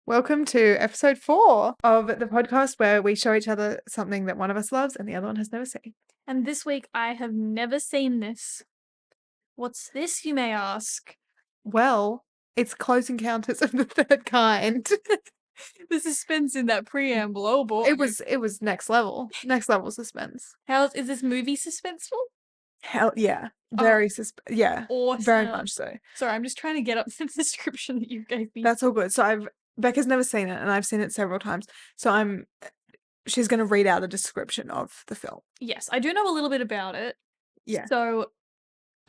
Welcome to episode 4 of the podcast where we show each other something that one of us loves and the other one has never seen. And this week I have never seen this. What's this, you may ask? Well, it's Close Encounters of the Third Kind. The suspense in that preamble, oh boy. It was next level suspense. How is this movie suspenseful? Hell yeah, very yeah, Awesome. very much so. Sorry, I'm just trying to get up the description that you gave me. That's all good. So Becca's never seen it and I've seen it several times. So she's going to read out a description of the film. Yes, I do know a little bit about it. Yeah. So,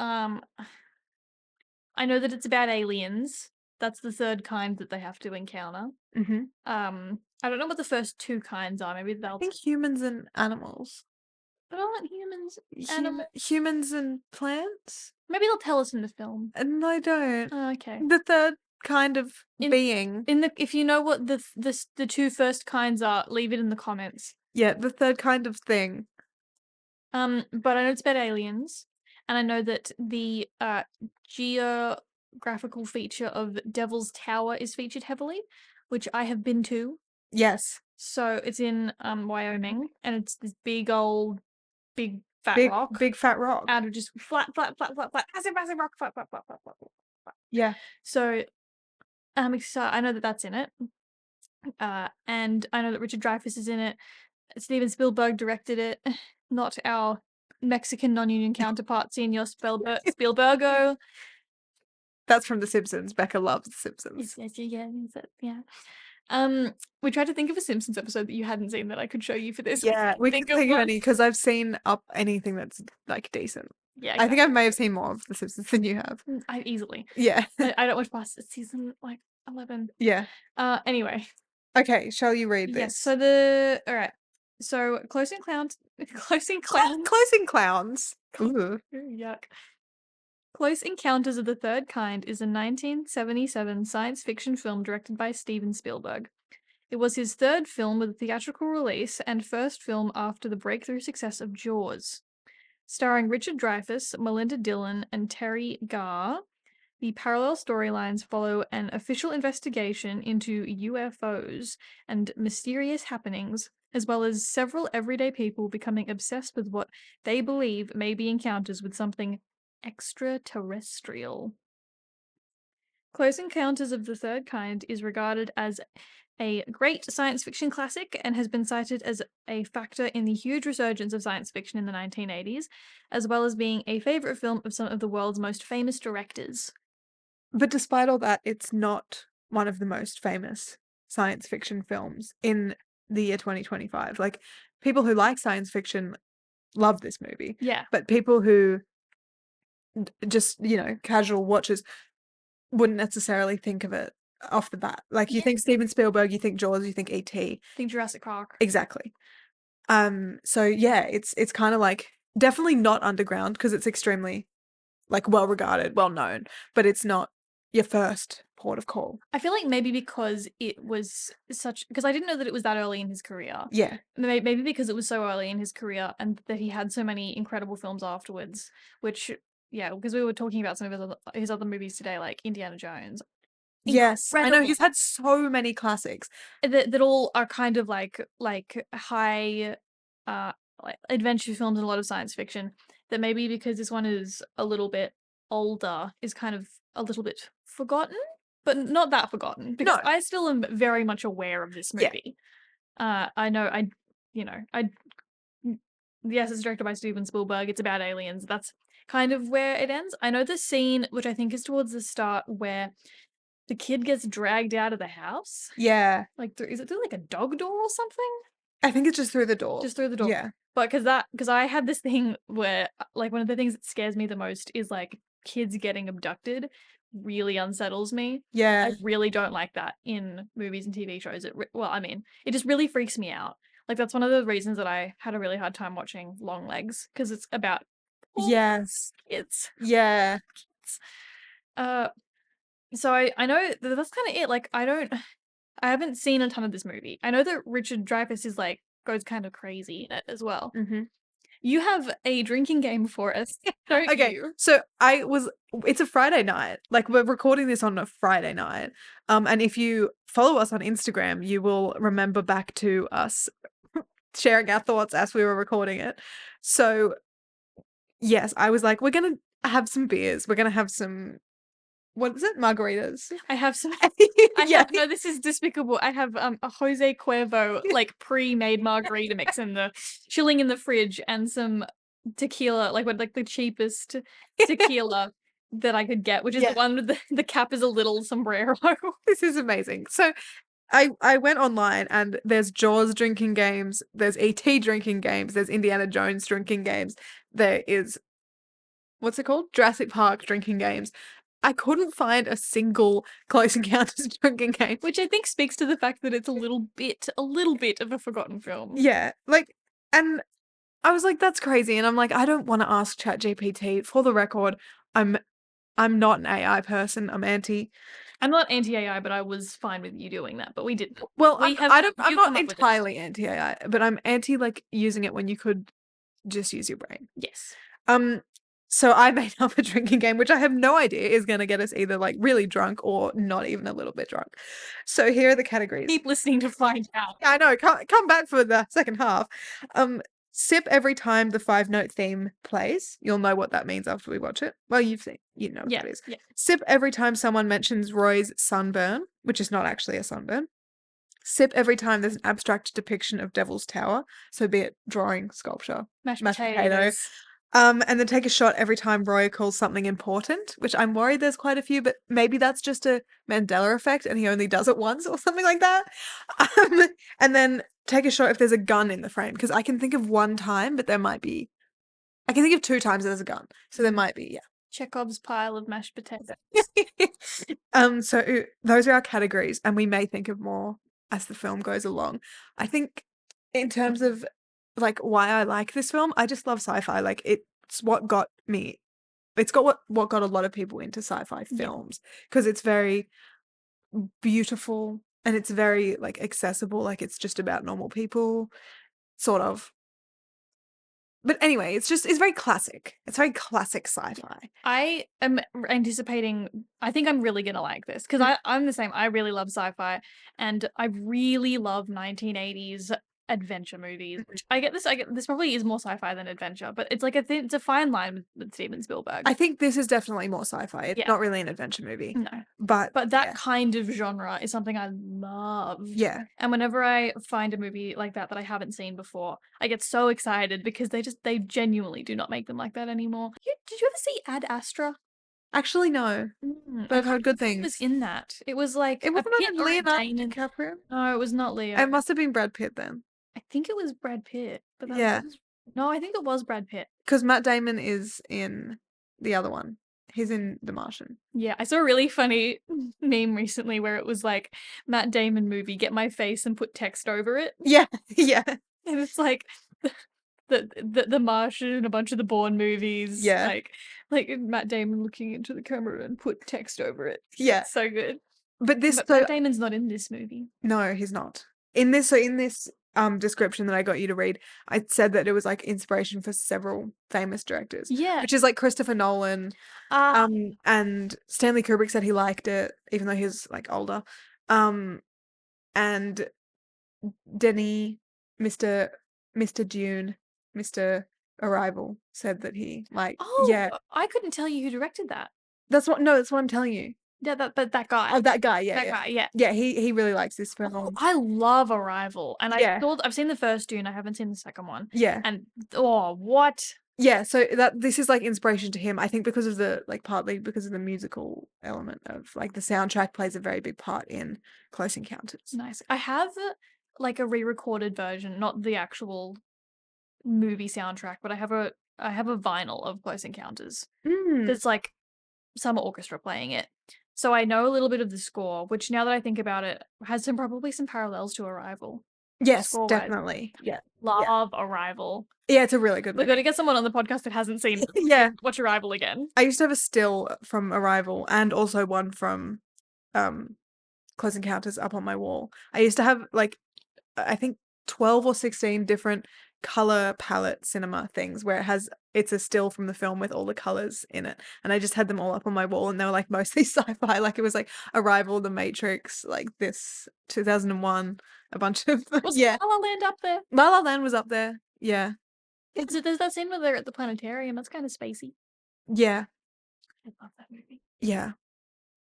I know that it's about aliens. That's the third kind that they have to encounter. Mm-hmm. I don't know what the first two kinds are. Maybe I they'll. think humans and animals. But aren't humans animals? Humans and plants? Maybe they'll tell us in the film. And I don't. Oh, okay. The third kind of In- being. If you know what the two first kinds are, leave it in the comments. Yeah, the third kind of thing. But I know it's about aliens, and I know that the geographical feature of Devil's Tower is featured heavily, which I have been to. Yes. So it's in Wyoming, and it's this big fat rock. Big fat rock. Out of just flat, massive rock, flat. Yeah. So I know that that's in it. And I know that Richard Dreyfuss is in it. Steven Spielberg directed it, not our Mexican non-union counterpart, Senor Spielbergo. That's from The Simpsons. Becca loves The Simpsons. Yeah. We tried to think of a Simpsons episode that you hadn't seen that I could show you for this. Yeah, we can think of any because I've seen up anything that's like decent. Yeah, exactly. I think I may have seen more of The Simpsons than you have. I easily. Yeah. I don't watch past season like 11. Yeah. Anyway. Okay, shall you read this? Yes. So all right. So Close Encounters. Ooh. Yuck. Close Encounters of the Third Kind is a 1977 science fiction film directed by Steven Spielberg. It was his third film with a theatrical release and first film after the breakthrough success of Jaws. Starring Richard Dreyfuss, Melinda Dillon, and Terry Garr, the parallel storylines follow an official investigation into UFOs and mysterious happenings, as well as several everyday people becoming obsessed with what they believe may be encounters with something extraterrestrial. Close Encounters of the Third Kind is regarded as a great science fiction classic and has been cited as a factor in the huge resurgence of science fiction in the 1980s, as well as being a favorite film of some of the world's most famous directors. But despite all that, it's not one of the most famous science fiction films in the year 2025. Like, people who like science fiction love this movie. Yeah. But people who just, casual watchers wouldn't necessarily think of it off the bat. Like, you think Steven Spielberg, you think Jaws, you think E.T. Think Jurassic Park. Exactly. So yeah, it's kind of like definitely not underground because it's extremely like well regarded, well known, but it's not your first port of call. I feel like maybe because it was because I didn't know that it was that early in his career. Yeah. Maybe because it was so early in his career and that he had so many incredible films afterwards, which, yeah, because we were talking about some of his other movies today, like Indiana Jones. Yes, I know he's had so many classics that all are kind of like high like adventure films and a lot of science fiction, that maybe because this one is a little bit older is kind of a little bit forgotten, but not that forgotten because I still am very much aware of this movie. I know yes, it's directed by Steven Spielberg. It's about aliens. That's kind of where it ends. I know the scene, which I think is towards the start, where the kid gets dragged out of the house. Yeah. Like, is it through like a dog door or something? I think it's just through the door. Just through the door. Yeah. But because I had this thing where, like, one of the things that scares me the most is, like, kids getting abducted really unsettles me. Yeah. I really don't like that in movies and TV shows. It just really freaks me out. Like, that's one of the reasons that I had a really hard time watching Longlegs, because it's about kids. Yeah. So I know that's kind of it. Like, I haven't seen a ton of this movie. I know that Richard Dreyfuss is like goes kind of crazy in it as well. Mm-hmm. You have a drinking game for us, don't Okay, you? so it's a Friday night. Like we're recording this on a Friday night. And if you follow us on Instagram, you will remember back to us sharing our thoughts as we were recording it. So, yes, I was like, we're gonna have some beers. We're gonna have some, what is it? Margaritas. I have some. I Yeah. have no. This is despicable. I have a Jose Cuervo like pre-made margarita mix in the chilling in the fridge, and some tequila, like the cheapest tequila that I could get, which is the Yeah. one with the cap is a little sombrero. This is amazing. So I went online and there's Jaws drinking games, there's ET drinking games, there's Indiana Jones drinking games, there is, what's it called? Jurassic Park drinking games. I couldn't find a single Close Encounters drinking game. Which I think speaks to the fact that it's a little bit of a forgotten film. Yeah, like, and I was like, that's crazy. And I'm like, I don't want to ask ChatGPT. For the record, I'm I'm not an AI person. I'm anti. I'm not anti-AI, but I was fine with you doing that. But we didn't. Well, We have I'm you come not up with it. entirely anti AI, but I'm anti like using it when you could just use your brain. Yes. Um, so I made up a drinking game, which I have no idea is going to get us either like really drunk or not even a little bit drunk. So here are the categories. Keep listening to find out. Yeah, I know. Come back for the second half. Sip every time the 5-note theme plays. You'll know what that means after we watch it. Well, you know what Yeah, that is. yeah. Sip every time someone mentions Roy's sunburn, which is not actually a sunburn. Sip every time there's an abstract depiction of Devil's Tower, so be it drawing, sculpture, Mashed mashed potato. potatoes. And then take a shot every time Roy calls something important, which I'm worried there's quite a few, but maybe that's just a Mandela effect and he only does it once or something like that. And then take a shot if there's a gun in the frame, because I can think of one time, but I can think of 2 times there's a gun. So there might be, yeah. Chekhov's pile of mashed potatoes. So those are our categories, and we may think of more as the film goes along. I think in terms of like why I like this film, I just love sci-fi. Like it's what got me. It's got what got a lot of people into sci-fi films because it's very beautiful and it's very like accessible. Like it's just about normal people, sort of. But anyway, it's very classic. It's very classic sci-fi. I am anticipating. I think I'm really gonna like this because I'm the same. I really love sci-fi, and I really love 1980s adventure movies. Which I get this. This probably is more sci-fi than adventure, but it's like it's a fine line with Steven Spielberg. I think this is definitely more sci-fi. It's Yeah. not really an adventure movie. No, But that yeah. kind of genre is something I love. Yeah. And whenever I find a movie like that I haven't seen before, I get so excited because they genuinely do not make them like that anymore. Did you ever see Ad Astra? Actually, no. But I've heard good It was things. in that. It was like It a wasn't Pitt on or a Leonardo Damon. DiCaprio. No, it was not Leo. It must have been Brad Pitt then. I think it was Brad Pitt, but Yeah. no, I think it was Brad Pitt. Because Matt Damon is in the other one. He's in The Martian. Yeah, I saw a really funny meme recently where it was like Matt Damon movie, get my face and put text over it. Yeah, yeah. And it's like the Martian and a bunch of the Bourne movies. Yeah. Like Matt Damon looking into the camera and put text over it. Yeah. It's so good. But Matt Damon's not in this movie. No, he's not. In this description that I got you to read, I said that it was like inspiration for several famous directors. Yeah. Which is like Christopher Nolan. And Stanley Kubrick said he liked it, even though he's like older. And Denny, Mr. Dune, Mr. Arrival said that he liked. Oh, yeah. I couldn't tell you who directed that. That's what I'm telling you. Yeah, that guy. Oh, that guy, yeah. That guy, yeah. Yeah, he really likes this film. Oh, I love Arrival, and Yeah. I've seen the first Dune. I haven't seen the second one. Yeah. And what? Yeah, so this is like inspiration to him. I think because of partly because of the musical element of like the soundtrack plays a very big part in Close Encounters. Nice. I have like a re-recorded version, not the actual movie soundtrack, but I have a vinyl of Close Encounters. There's like some orchestra playing it. So I know a little bit of the score, which now that I think about it, has probably some parallels to Arrival. Yes, Score-wise. definitely. Yeah. Love Arrival. Yeah, it's a really good We've movie. got to get someone on the podcast that hasn't seen it. Yeah. Watch Arrival again. I used to have a still from Arrival and also one from Close Encounters up on my wall. I used to have like I think 12 or 16 different color palette cinema things where it's a still from the film with all the colors in it, and I just had them all up on my wall, and they were, like, mostly sci-fi, like, it was, like, Arrival, The Matrix, like, this 2001, a bunch of Was yeah. La La Land up there? La La Land was up there. Yeah. There's that scene where they're at the planetarium. That's kind of spacey. Yeah. I love that movie. Yeah.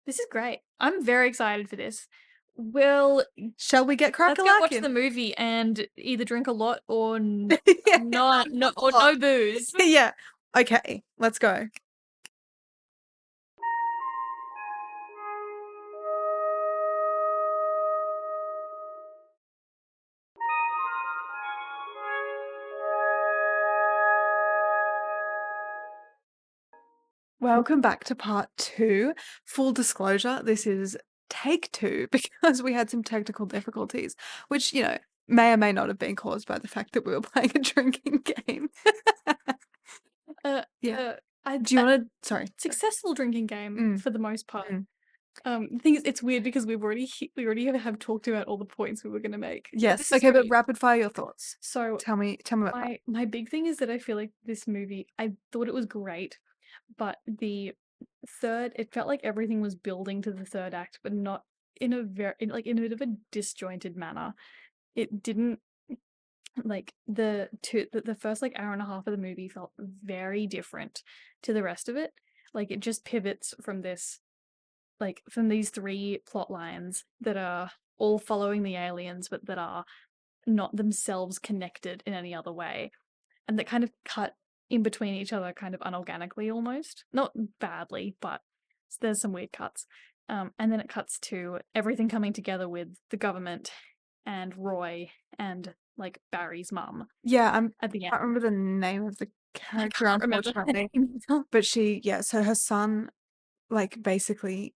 This is great. I'm very excited for this. Well, Shall we get let's go watch crack-a-lackin'? the movie and either drink a lot or Yeah. not, no, or Oh. no booze. Yeah. Okay, let's go. Welcome back to part 2. Full disclosure, this is take 2 because we had some technical difficulties, which, may or may not have been caused by the fact that we were playing a drinking game. Uh, Yeah. uh, I, Do you wanna sorry. successful drinking game Mm, for the most part. mm. The thing is, it's weird because we already have talked about all the points we were gonna make. But Yes. this is Okay, but great. rapid fire your thoughts. So Tell me about that. my big thing is that I feel like this movie, I thought it was great, but it felt like everything was building to the third act, but not in a in a bit of a disjointed manner. It didn't like the first like hour and a half of the movie felt very different to the rest of it. Like it just pivots from from these three plot lines that are all following the aliens, but that are not themselves connected in any other way, and that kind of cut in between each other kind of unorganically almost. Not badly, but there's some weird cuts. And then it cuts to everything coming together with the government and Roy and like Barry's mum Yeah, at the I end. can't remember the name of the I character, can't remember her unfortunately, name. but so her son, like, basically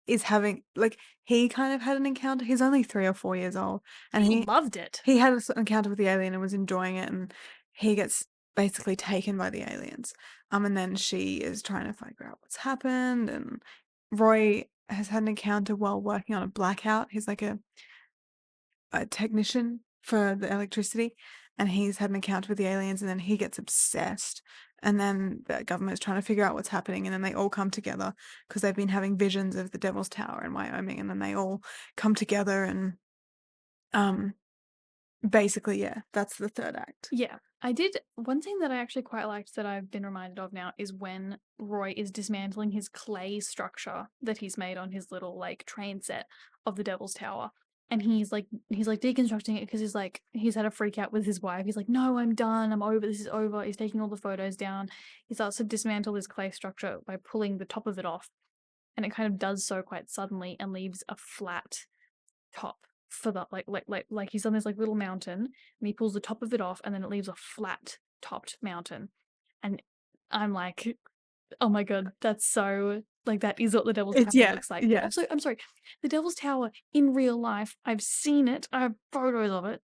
is having like, he kind of had an encounter. He's only 3 or 4 years old, and He he loved it. he had an encounter with the alien and was enjoying it, and he gets basically taken by the aliens. And then she is trying to figure out what's happened, and Roy has had an encounter while working on a blackout. He's like a technician for the electricity, and he's had an encounter with the aliens, and then he gets obsessed. And then the government is trying to figure out what's happening, and then they all come together because they've been having visions of the Devil's Tower in Wyoming, and then they all come together and um basically, yeah, that's the third act. Yeah, I did. One thing that I actually quite liked that I've been reminded of now is when Roy is dismantling his clay structure that he's made on his little like train set of the Devil's Tower. And he's like deconstructing it because he's had a freak out with his wife. He's like, no, I'm done. I'm over. This is over. He's taking all the photos down. He starts to dismantle his clay structure by pulling the top of it off. And it kind of does so quite suddenly and leaves a flat top for that like he's on this like little mountain and he pulls the top of it off and then it leaves a flat topped mountain. And I'm like, oh my god, that's so like that is what the Devil's It's Tower yeah, looks like. yeah. Also, I'm sorry, the Devil's Tower in real life, I've seen it, I have photos of it.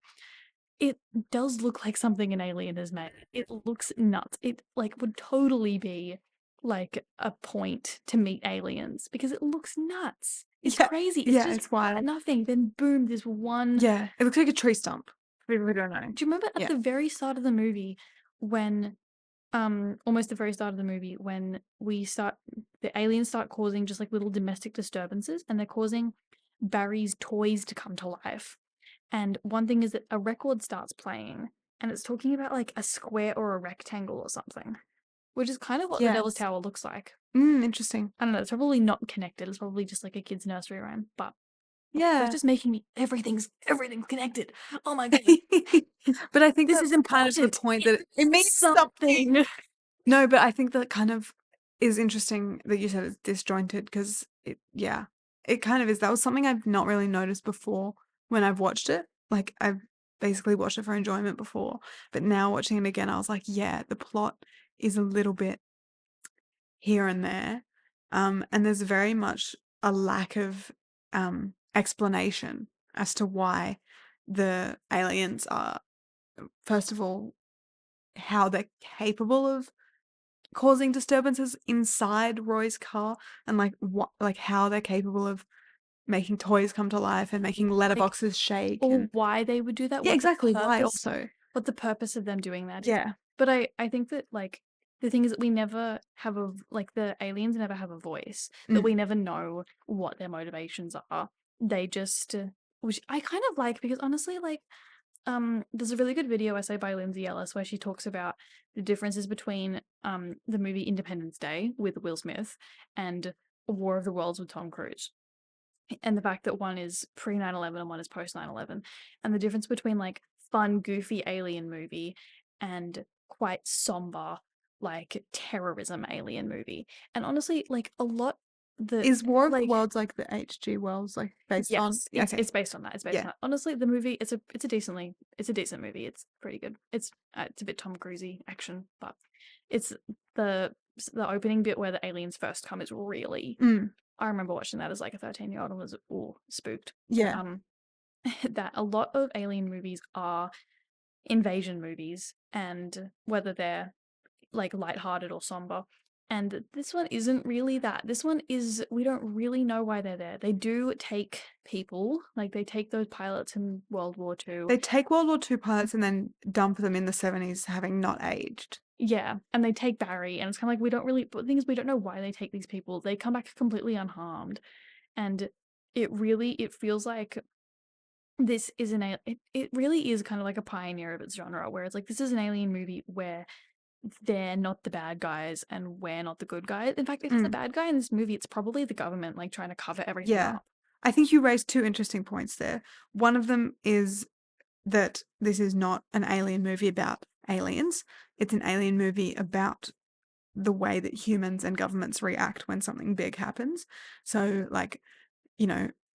It does look like something an alien has made. It looks nuts. It like would totally be like a point to meet aliens because it looks nuts. It's Yeah, crazy. It's yeah, just it's wild. nothing. Then boom, this one. Yeah, it looks like a tree stump, for people who don't know. Do you remember at Yeah. the very start of the movie when almost the very start of the movie when the aliens start causing just like little domestic disturbances and they're causing Barry's toys to come to life. And one thing is that a record starts playing and it's talking about like a square or a rectangle or something, which is kind of what the Devil's Yes. Tower looks like. Interesting. I don't know, it's probably not connected. It's probably just like a kid's nursery rhyme, but that's Yeah. just making me everything's connected. Oh my god. But I think This that's is kind of the important. point that it means something. Something. No, but I think that kind of is interesting that you said it's disjointed because it kind of is. That was something I've not really noticed before when I've watched it. Like, I've basically watched it for enjoyment before, but now watching it again, I was like, yeah, the plot is a little bit here and there. And there's very much a lack of explanation as to why the aliens are, first of all, how they're capable of causing disturbances inside Roy's car, and like what, like how they're capable of making toys come to life and making Like, letterboxes shake or and why they would do that, yeah, exactly, why also. what the purpose of them doing that is. Yeah. But I think that, like, the thing is that we never have like, the aliens never have a voice, that Mm. we never know what their motivations are. They just which I kind of like because honestly, like, there's a really good video essay by Lindsay Ellis where she talks about the differences between the movie Independence Day with Will Smith and War of the Worlds with Tom Cruise. And the fact that one is pre 9/11 and one is post 9/11, and the difference between like fun, goofy alien movie and quite somber, like terrorism alien movie. And honestly, like a lot the Is War of the like Worlds like the H.G. Wells, like, based on yes, yeah, okay. it's based on that. It's based on Yeah. that. Honestly, the movie it's a decent movie. It's pretty good. It's a bit Tom Cruisey action, but it's the the opening bit where the aliens first come is really Mm. I remember watching that as like a 13-year-old and was all spooked. But Yeah. that a lot of alien movies are invasion movies and whether they're like lighthearted or somber. And this one isn't really that. This one is we don't really know why they're there. They do take people, like they take those pilots in World War Two. They take World War II pilots and then dump them in the 70s having not aged. Yeah, and they take Barry, and it's kind of like we don't really. But the thing is, we don't know why they take these people. They come back completely unharmed, and it feels like this is it really is kind of like a pioneer of its genre where it's like this is an alien movie where they're not the bad guys and we're not the good guys. In fact, if it's a Mm. bad guy in this movie, it's probably the government like trying to cover everything Yeah. up. I think you raised two interesting points there. One of them is that this is not an alien movie about aliens. It's an alien movie about the way that humans and governments react when something big happens. So, like,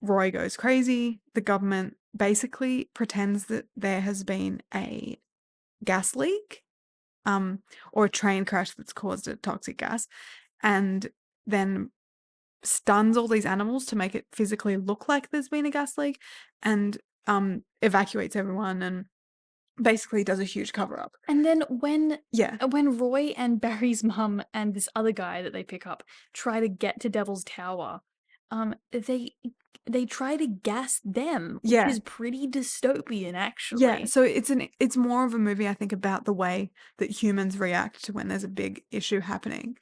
Roy goes crazy. The government basically pretends that there has been a gas leak, or a train crash that's caused a toxic gas, and then stuns all these animals to make it physically look like there's been a gas leak, and evacuates everyone and basically does a huge cover up. And then Yeah, when Roy and Barry's mum and this other guy that they pick up try to get to Devil's Tower, they try to gas them, which yeah, is pretty dystopian yeah. actually. So it's more of a movie, I think, about the way that humans react to when there's a big issue happening,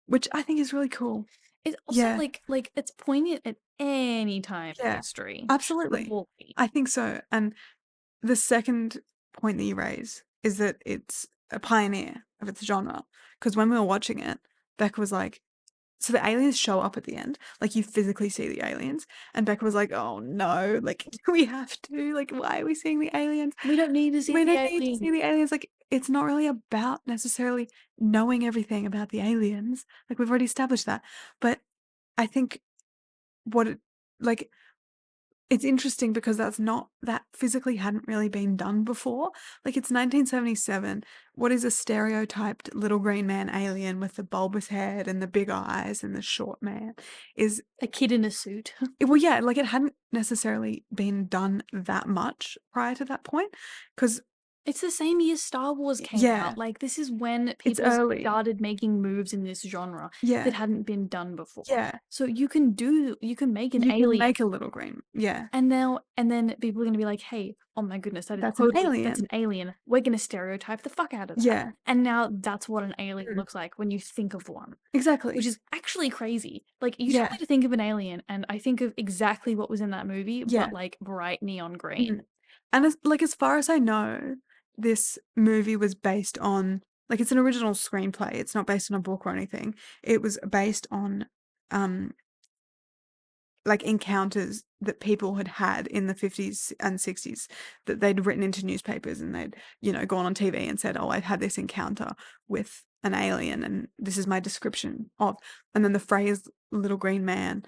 which I think is really cool. It's also Yeah, like it's poignant at any time in yeah, history, absolutely. surely. I think so. And the second point that you raise is that it's a pioneer of its genre. Because when we were watching it, Becca was like, so the aliens show up at the end, like you physically see the aliens, and Becca was like, "Oh no, like do we have to? Like, why are we seeing the aliens? We don't need to see We the don't need to alien. see the aliens." Like, it's not really about necessarily knowing everything about the aliens. Like, we've already established that. But I think what it like it's interesting because that physically hadn't really been done before. Like, it's 1977. What is a stereotyped little green man alien with the bulbous head and the big eyes and the short man is A kid in a suit. well, yeah, like it hadn't necessarily been done that much prior to that point. Because It's the same year Star Wars came yeah, out. Like, this is when it's people early. started making moves in this genre that Yeah, hadn't been done before. yeah. So you can make an You can alien make a little green. Yeah, and then people are gonna be like, "Hey, oh my goodness, that's an that's an alien. alien. We're gonna stereotype the fuck out of that." Yeah, And now that's what an alien mm, looks like when you think of one, which exactly. is actually crazy. Like, you tell Yeah, me to think of an alien, and I think of exactly what was in that movie, but yeah. like bright neon Mm. green. And as far as I know, this movie was based on like it's an original screenplay. It's not based on a book or anything. It was based on um like encounters that people had had in the 50s and 60s that they'd written into newspapers and they'd, gone on TV and said, "Oh, I've had this encounter with an alien and this is my description of." And then the phrase little green man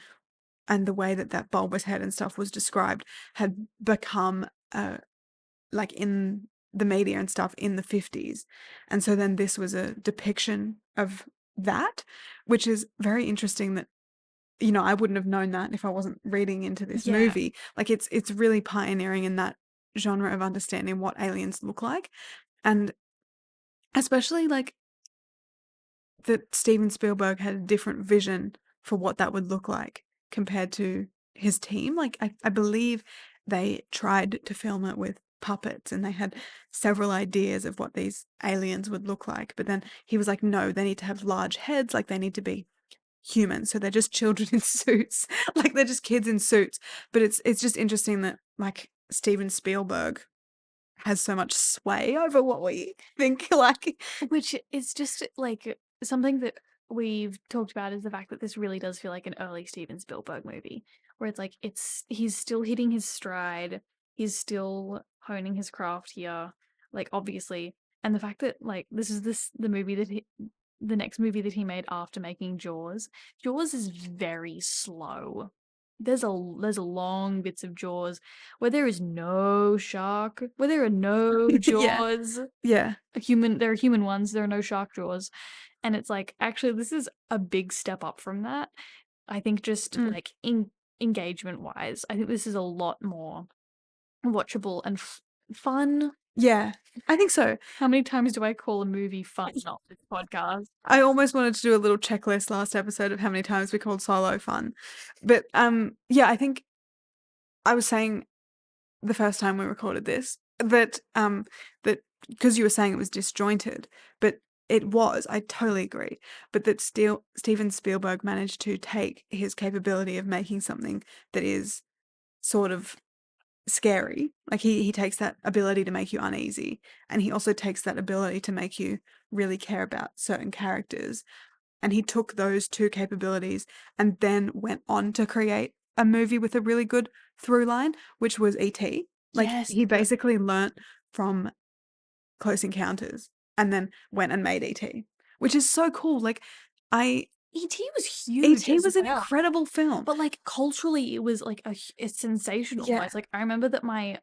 and the way that that bulbous head and stuff was described had become like in the media and stuff in the 50s. And so then this was a depiction of that, which is very interesting that, I wouldn't have known that if I wasn't reading into this Yeah. movie. Like it's really pioneering in that genre of understanding what aliens look like. And especially like that Steven Spielberg had a different vision for what that would look like compared to his team. Like I believe they tried to film it with puppets and they had several ideas of what these aliens would look like. But then he was like, no, they need to have large heads, like they need to be human. So they're just children in suits. Like they're just kids in suits. But it's just interesting that like Steven Spielberg has so much sway over what we think like. Which is just like something that we've talked about is the fact that this really does feel like an early Steven Spielberg movie, where it's like he's still hitting his stride, he's still honing his craft here, like obviously, and the fact that like this the movie that the next movie that he made after making Jaws. Jaws is very slow. There's a long bits of Jaws where there is no shark, where there are no Yeah. jaws. Yeah. There are human ones, there are no shark jaws. And it's like, actually, this is a big step up from that. I think just Mm. like engagement wise, I think this is a lot more watchable and fun. Yeah. I think so. How many times do I call a movie fun on this podcast? I almost wanted to do a little checklist last episode of how many times we called Solo fun. But yeah, I think I was saying the first time we recorded this that because you were saying it was disjointed, but it was, I totally agree. But that still Steven Spielberg managed to take his capability of making something that is sort of scary. Like he takes that ability to make you uneasy, and he also takes that ability to make you really care about certain characters. And he took those two capabilities and then went on to create a movie with a really good through line, which was E.T. Like Yes, he basically learnt from Close Encounters and then went and made E.T., which is so cool. Like I E.T. was huge E.T. as was an well. incredible film. But like culturally, it was like a sensation Yeah. almost. Like I remember that my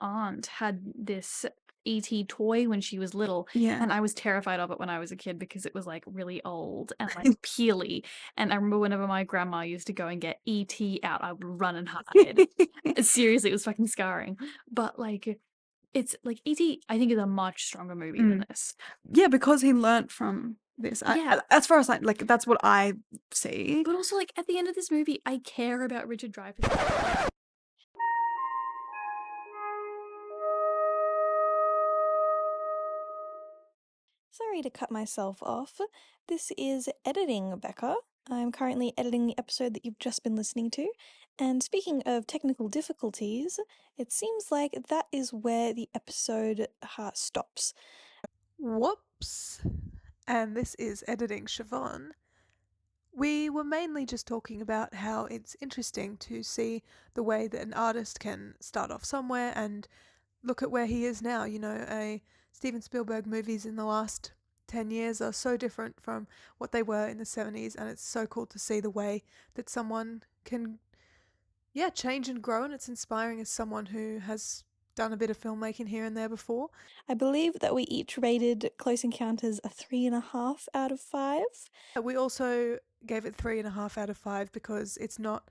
aunt had this ET toy when she was little, Yeah. and I was terrified of it when I was a kid because it was like really old and like peely. And I remember whenever my grandma used to go and get ET out, I would run and hide. Seriously, it was fucking scarring. But like it's like ET, I think is a much stronger movie than Mm. this. Yeah, because he learnt from this. Yeah. As far as like that's what I see. But also like at the end of this movie, I care about Richard Dreyfuss. Sorry to cut myself off. This is editing, Becca. I'm currently editing the episode that you've just been listening to. And speaking of technical difficulties, it seems like that is where the episode stops. Whoops. And this is Editing Siobhan. We were mainly just talking about how it's interesting to see the way that an artist can start off somewhere and look at where he is now. You know, Steven Spielberg movies in the last 10 years are so different from what they were in the 70s, and it's so cool to see the way that someone can, yeah, change and grow, and it's inspiring as someone who has done a bit of filmmaking here and there before. I believe that we each rated Close Encounters a 3.5 out of 5. We also gave it 3.5 out of 5 because it's not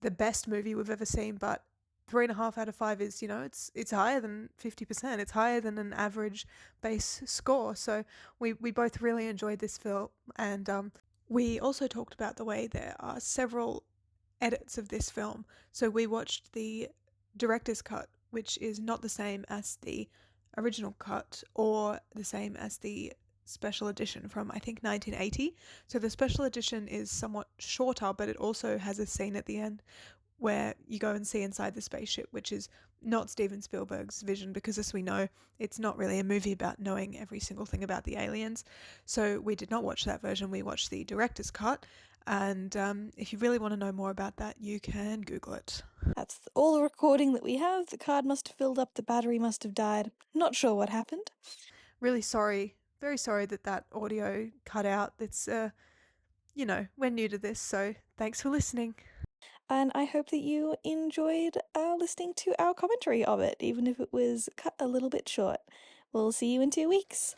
the best movie we've ever seen, but 3.5 out of 5 is, you know, it's higher than 50%. It's higher than an average base score. So we both really enjoyed this film, and we also talked about the way there are several edits of this film. So we watched the director's cut, which is not the same as the original cut or the same as the special edition from I think 1980. So the special edition is somewhat shorter, but it also has a scene at the end where you go and see inside the spaceship, which is not Steven Spielberg's vision, because as we know, it's not really a movie about knowing every single thing about the aliens. So we did not watch that version. We watched the director's cut, and if you really want to know more about that, you can Google it. That's all the recording that we have. The card must have filled up, the battery must have died. Not sure what happened. Really sorry, very sorry that audio cut out. It's, you know, we're new to this, so thanks for listening. And I hope that you enjoyed listening to our commentary of it, even if it was cut a little bit short. We'll see you in 2 weeks.